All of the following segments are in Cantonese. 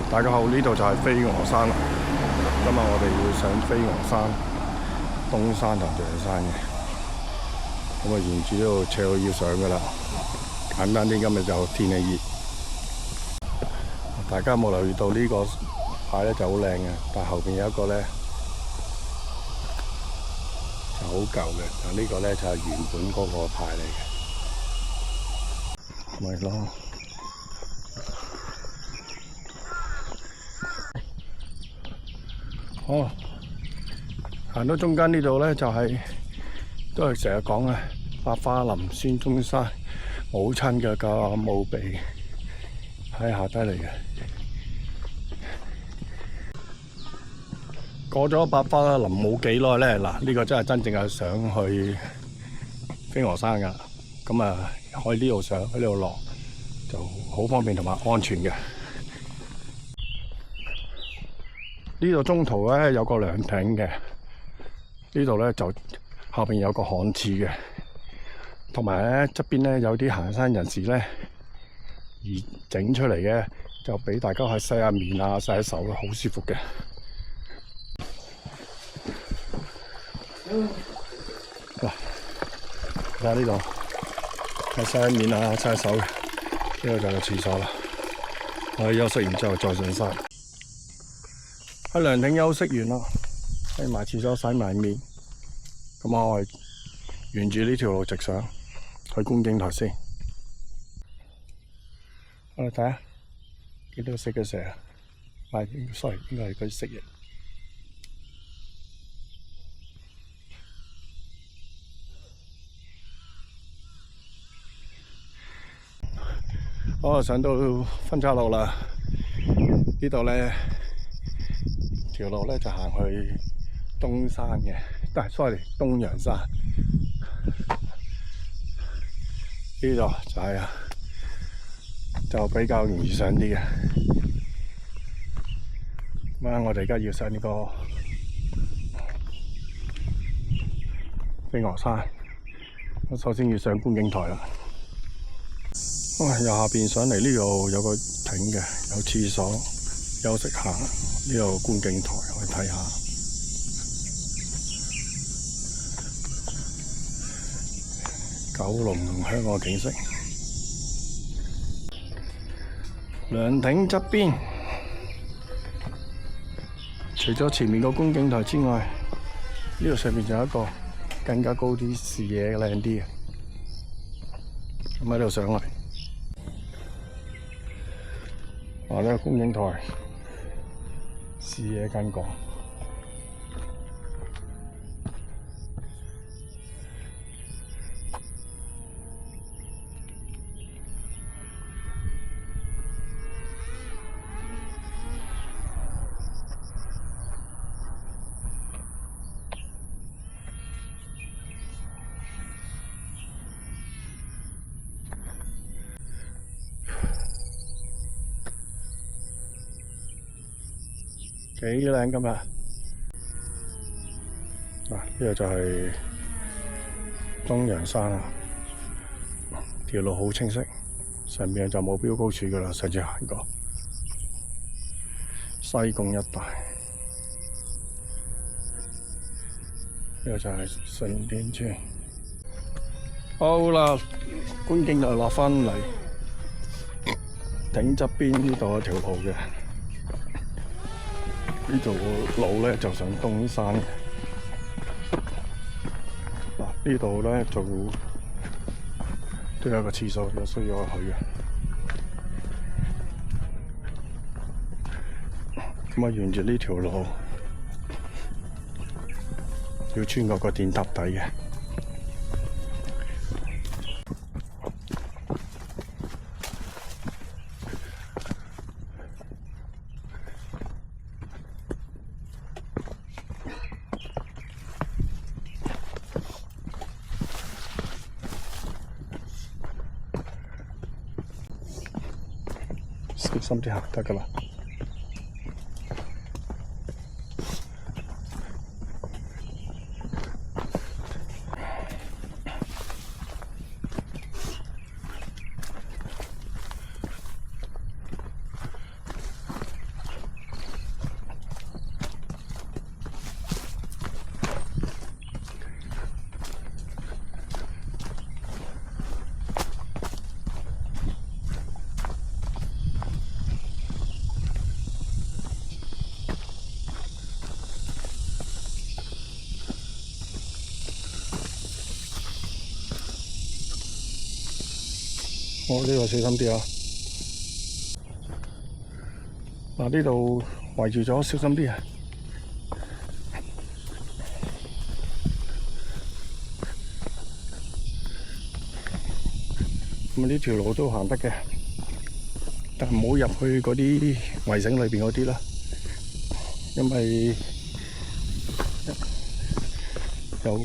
大家好，呢度就係飛鵝山啦。今日我哋要上飛鵝山、東山同象山嘅，咁啊沿住呢度斜路要上噶啦。簡單啲，今日就天氣熱。大家有冇留意到呢個牌咧就好靚嘅，但係後邊有一個咧就好舊嘅，但呢個咧就係原本嗰個牌嚟嘅，咪咯。哦，行到中間呢度咧就係都係成日講嘅百花林孫中山母親嘅個墓碑喺下低嚟嘅。過咗百花林冇幾耐咧，嗱呢個真係真正係上去飛鵝山噶，咁啊喺呢度上，喺呢度落就好方便同埋安全嘅。呢度中途咧有個涼亭嘅，呢度咧就後邊有個旱廁嘅，同埋咧側邊咧有啲行山人士咧而整出嚟嘅，就俾大家去洗下面啊、洗下手啊，好舒服嘅。嗱，睇下呢度，係洗下面啊、洗下手嘅，呢個就係廁所啦。我哋休息完之後再上山。喺涼亭休息完啦，喺埋廁所洗埋面，咁我係沿住呢條路直上去觀景台先。我哋睇下幾多色嘅蛇啊？唔係，sorry，應該係嗰啲蜥蜴。我上到分岔路啦，呢度咧。條路咧就行去東山嘅，但係 sorry 東洋山呢度就係啊，就比較容易上啲嘅。咁啊，我哋而家要上呢個飛鵝山，我首先要上觀景台啦。由下邊上嚟呢度有個亭嘅，有廁所，休息下。呢度觀景台去睇下，九龍同香港嘅景色。涼亭側邊，除咗前面個觀景台之外，呢度上面仲有一個更加高啲、視野靚啲嘅。咁喺度上嚟，呢個觀景台。視野更廣，幾靚今日。嗱，呢度就係東洋山啊，條路好清晰，上面就冇標高柱噶啦，上次行過。西貢一帶，呢個就係順天村。好啦，觀景台落返嚟，頂側邊呢度有條路嘅。呢度路咧就上東山嘅，嗱呢度咧就都有個廁所，有需要去嘅。咁啊，沿住呢條路要穿過個電塔底嘅。小心啲行得㗎啦。我呢度小心啲啊！嗱，呢度圍住咗，小心啲啊！咁呢條路都行得嘅，但係唔好入去嗰啲圍繩裏邊嗰啲啦，因為有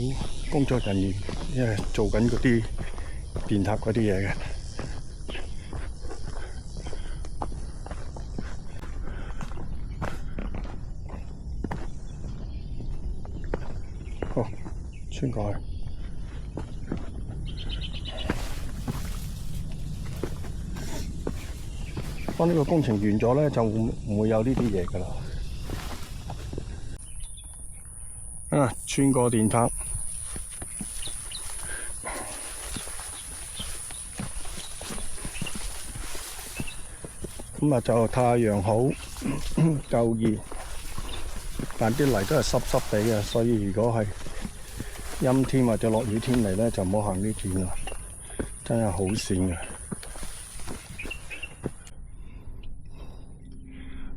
工作人員因為做緊嗰啲電塔嗰啲嘢嘅。好，穿過去。當呢個工程完咗咧，就唔會有呢啲嘢㗎啦。啊，穿過電塔，咁啊就太陽好，夠熱，但啲泥都係濕濕地嘅，所以如果係陰天或者落雨天嚟咧，就唔好行呢段啦，真係好跣嘅。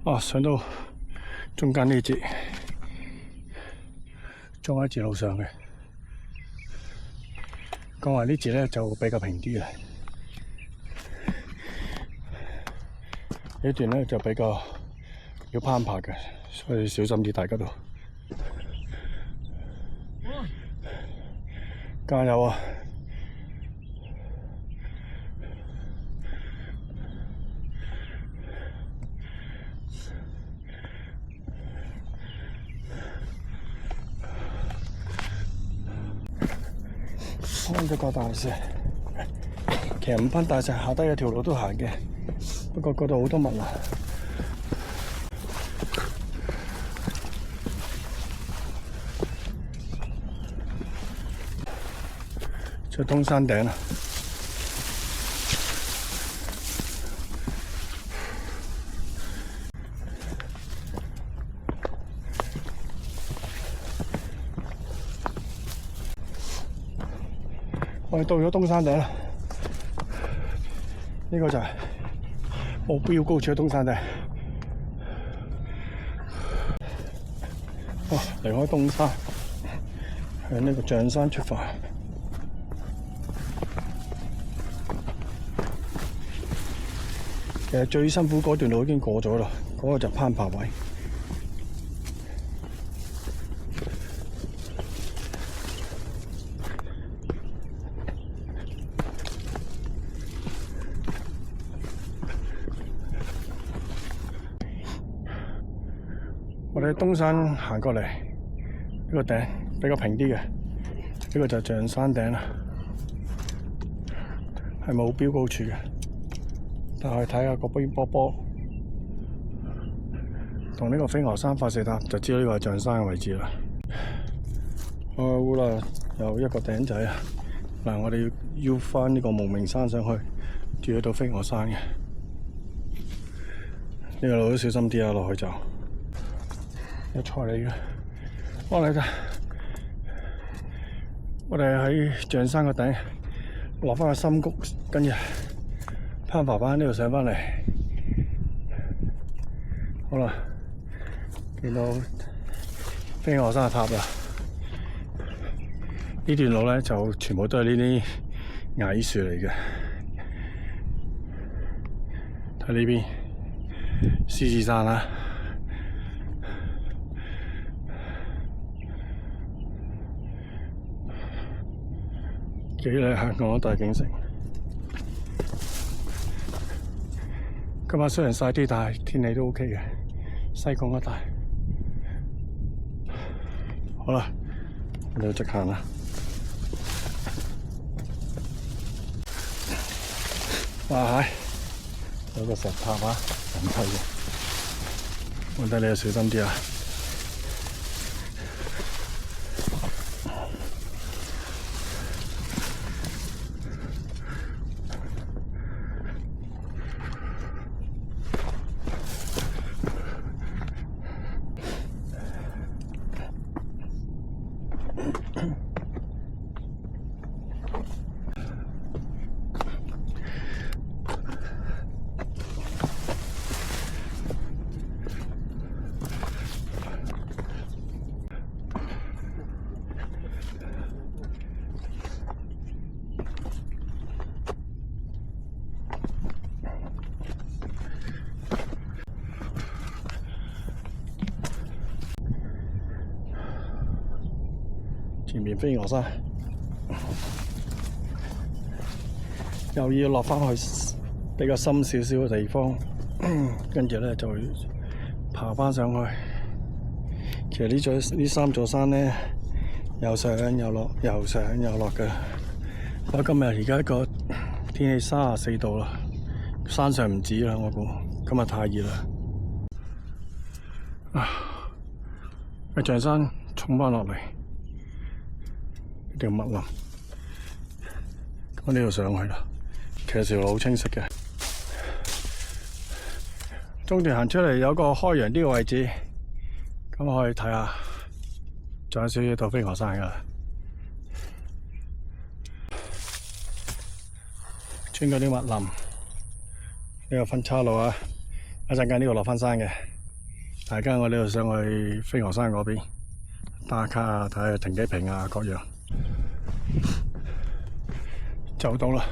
啊，上到中間呢節，中間節路上嘅，講話呢節咧就比較平啲嘅，呢段咧就比較要攀爬嘅，所以小心啲，大家都加油啊！攀咗個大石，其實唔攀大石，下低有條路都行嘅，不過嗰度好多物啊。就東山頂啦。我哋到咗東山頂啦，呢個就係目標高處嘅東山頂。哇！離開東山，向呢個象山出發。其實最辛苦嗰段路已經過咗啦，嗰個就攀爬位。我哋東山行過嚟，呢個頂比較平啲嘅，呢個就係象山頂啦，係冇標高處嘅，但係睇下嗰邊波波同呢個飛鵝山發射塔，就知道呢個係象山嘅位置啦。好啦，有一個頂仔啊！嗱，我哋要翻呢個無名山上去，住去到飛鵝山嘅。呢個路都小心啲啊，落去就有菜嚟嘅。我哋喺象山個頂落翻個深谷，跟住攀爬翻呢度上翻嚟。好啦，見到飛鵝山嘅塔啦。呢段路咧就全部都係呢啲矮樹嚟嘅。睇呢邊獅子山啦。幾靚香港大景城。今晚雖然曬啲，但係天氣都 OK 嘅。西貢一帶。好啦，我哋直行啦。哇！有個石塔啊，人梯嘅。我睇你要小心啲啊！前面飛鵝山，又要落翻去比較深少少嘅地方，跟住咧就爬翻上去。其實呢三座山咧，又上又落，又上又落嘅。我今日而家個天氣34度啦，山上唔止啦，我估今日太熱啦。個象山衝翻落嚟，條密林，咁呢度上去啦。其實條路好清晰嘅，中段行出嚟有個開揚啲嘅位置，咁我可以睇下，仲有少少到飛鵝山噶啦。穿過啲密林，呢個分岔路啊，一陣間呢度落翻山嘅。大家我呢度上去飛鵝山嗰邊打卡啊，睇下停機坪啊各樣，就到啦。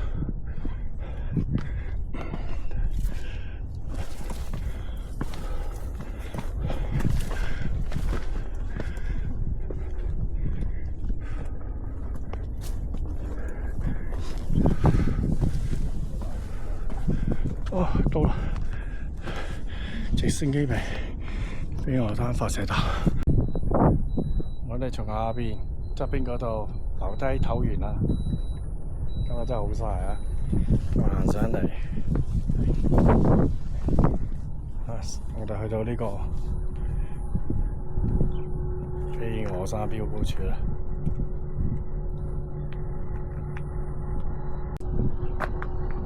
哦，到啦！直升機坪。飛鵝山發射塔，我哋從下邊側邊嗰度樓梯唞完啦。今日真係好曬啊！行上嚟，我哋去到呢個飛鵝山標高處啦。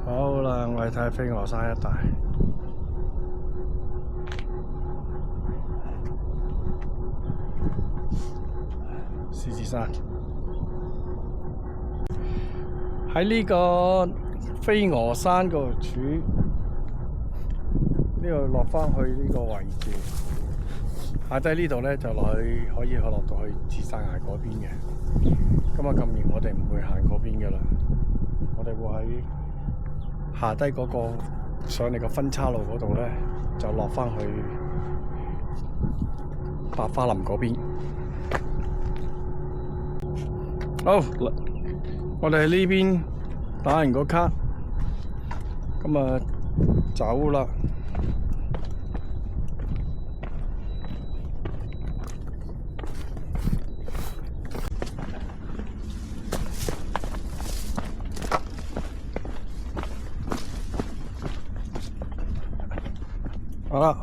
好啦，我哋睇下飛鵝山一帶。獅子山喺呢個飛鵝山個柱，呢度落翻去呢個位置，下低呢度咧就落去，可以落到去紫山崖嗰邊嘅。今日咁熱，我哋唔會行嗰邊噶啦，我哋會喺下低嗰個上嚟個分岔路嗰度咧，就落翻去百花林嗰邊。好，我哋喺呢邊打完個卡，咁啊走啦。好啦，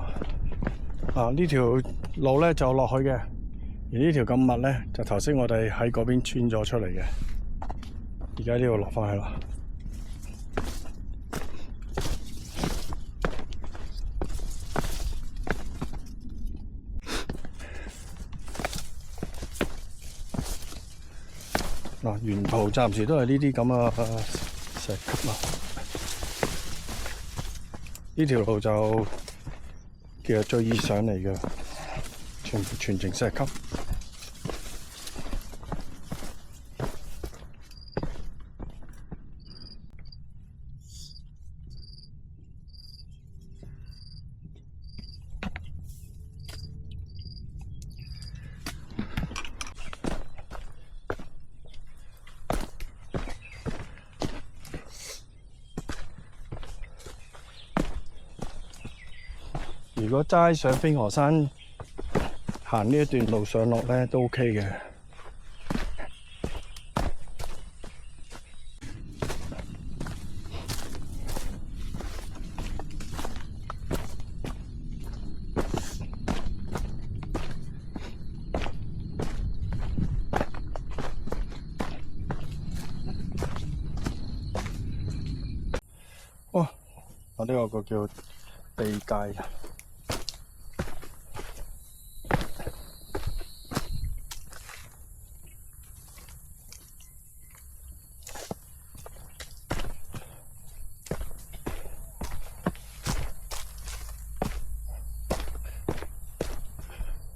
呢條路咧就落去嘅。而呢條咁密咧，就頭先我哋喺嗰邊穿咗出嚟嘅，而家呢度落翻去啦。沿途暫時都係呢啲咁嘅石級啦。呢條路就其實最易上嚟嘅，全程石級。如果齋上飛鵝山行呢一段路上落咧，都 OK 嘅。哦，我呢個叫地界。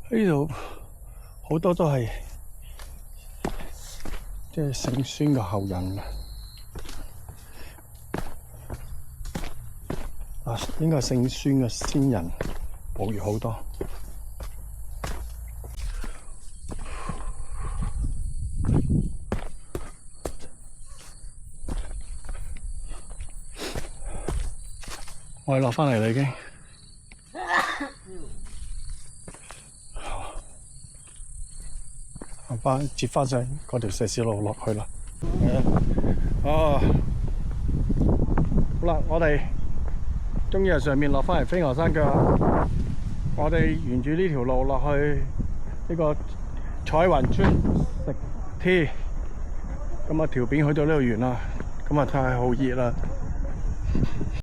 呢度好多都係即係姓孫嘅後人啊，應該係姓孫嘅先人捕魚好多。我哋落返嚟啦已經。行返接返上嗰條石屎路落去啦。好啦，我哋終於喺上面落返嚟飛鵝山腳。我哋沿住呢條路落去呢個彩雲村食 tea。咁啊條片去到呢度完啦。咁啊太好熱啦。